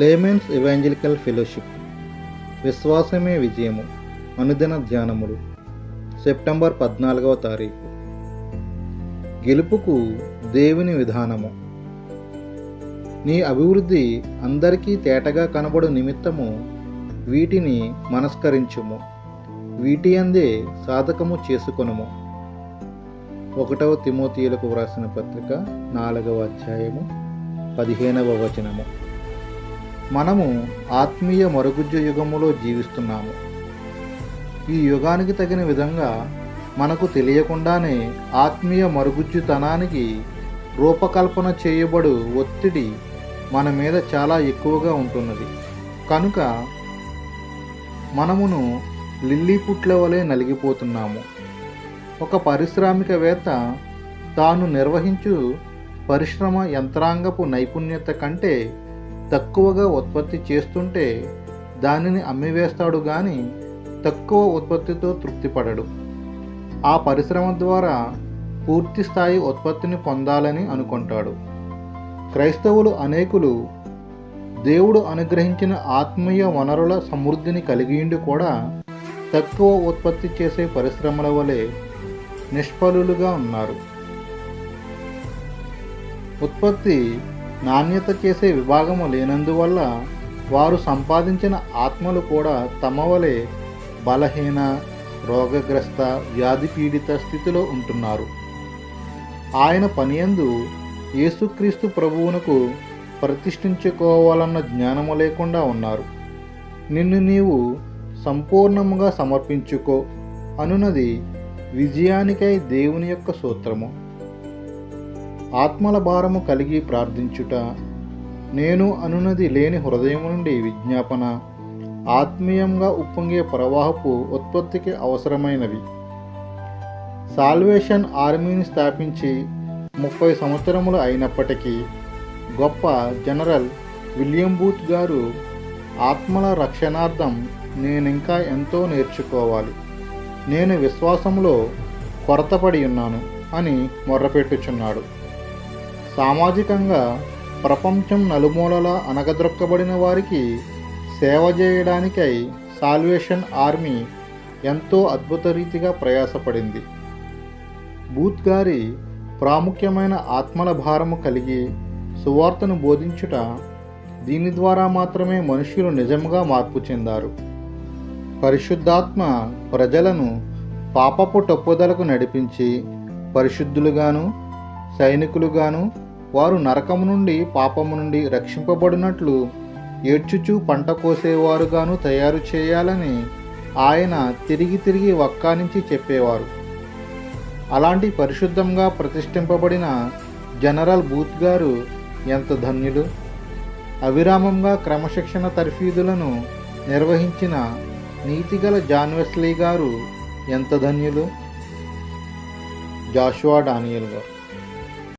Laymen's evangelical fellowship విశ్వాసమే విజయము అనుదిన ధ్యానములు September 14వ తారీఖు. గెలుపుకు దేవుని విధానము. నీ అభివృద్ధి అందరికీ తేటగా కనబడు నిమిత్తము వీటిని మనస్కరించుము, వీటి అందే సాధకము చేసుకొనుము. 1వ తిమోతియులకు వ్రాసిన పత్రిక 4వ అధ్యాయము 15వ వచనము. మనము ఆత్మీయ మరుగుజ్జు యుగములో జీవిస్తున్నాము. ఈ యుగానికి తగిన విధంగా మనకు తెలియకుండానే ఆత్మీయ మరుగుజ్జుతనానికి రూపకల్పన చేయబడు ఒత్తిడి మన మీద చాలా ఎక్కువగా ఉంటున్నది. కనుక మనమును లిల్లీ పుట్ల వలె నలిగిపోతున్నాము. ఒక పారిశ్రామికవేత్త తాను నిర్వహించు పరిశ్రమ యంత్రాంగపు నైపుణ్యత కంటే తక్కువగా ఉత్పత్తి చేస్తుంటే దానిని అమ్మివేస్తాడు కానీ తక్కువ ఉత్పత్తితో తృప్తిపడడు. ఆ పరిశ్రమ ద్వారా పూర్తి స్థాయి ఉత్పత్తిని పొందాలని అనుకుంటాడు. క్రైస్తవులు అనేకులు దేవుడు అనుగ్రహించిన ఆత్మీయ వనరుల సమృద్ధిని కలిగియుండి కూడా తక్కువ ఉత్పత్తి చేసే పరిశ్రమల వలె నిష్ఫలులుగా ఉన్నారు. ఉత్పత్తి నాణ్యత చేసే విభాగము లేనందువల్ల వారు సంపాదించిన ఆత్మలు కూడా తమ వలె బలహీన, రోగగ్రస్త, వ్యాధి పీడిత స్థితిలో ఉంటున్నారు. ఆయన పనియందు యేసుక్రీస్తు ప్రభువునకు ప్రతిష్ఠించుకోవాలన్న జ్ఞానము లేకుండా ఉన్నారు. నిన్ను నీవు సంపూర్ణముగా సమర్పించుకో అనున్నది విజయానికై దేవుని యొక్క సూత్రము. ఆత్మల భారము కలిగి ప్రార్థించుట, నేను అనున్నది లేని హృదయం నుండి విజ్ఞాపన, ఆత్మీయంగా ఉప్పొంగే ప్రవాహపు ఉత్పత్తికి అవసరమైనవి. సాల్వేషన్ ఆర్మీని స్థాపించి 30 సంవత్సరములు అయినప్పటికీ గొప్ప జనరల్ విలియం బూత్ గారు ఆత్మల రక్షణార్థం నేనింకా ఎంతో నేర్చుకోవాలి, నేను విశ్వాసములో కొరతపడి ఉన్నాను అని మొర్రపెట్టుచున్నాడు. సామాజికంగా ప్రపంచం నలుమూలలా అణగద్రొక్కబడిన వారికి సేవ చేయడానికై సాల్వేషన్ ఆర్మీ ఎంతో అద్భుత రీతిగా ప్రయాసపడింది. బూత్ గారి ప్రాముఖ్యమైన ఆత్మల భారము కలిగి సువార్తను బోధించుట, దీని ద్వారా మాత్రమే మనుష్యులు నిజంగా మార్పు చెందారు. పరిశుద్ధాత్మ ప్రజలను పాపపు తప్పుదలకు నడిపించి పరిశుద్ధులుగాను సైనికులుగాను వారు నరకము నుండి పాపము నుండి రక్షింపబడినట్లు ఏడ్చుచూ పంట కోసేవారుగాను తయారు చేయాలని ఆయన తిరిగి తిరిగి వక్కానించి చెప్పేవారు. అలాంటి పరిశుద్ధంగా ప్రతిష్ఠింపబడిన జనరల్ బూత్ గారు ఎంత ధన్యులు. అవిరామంగా క్రమశిక్షణ తర్ఫీదులను నిర్వహించిన నీతిగల జాన్ వెస్లీ గారు ఎంత ధన్యులు. జాషువా డానియల్ గారు.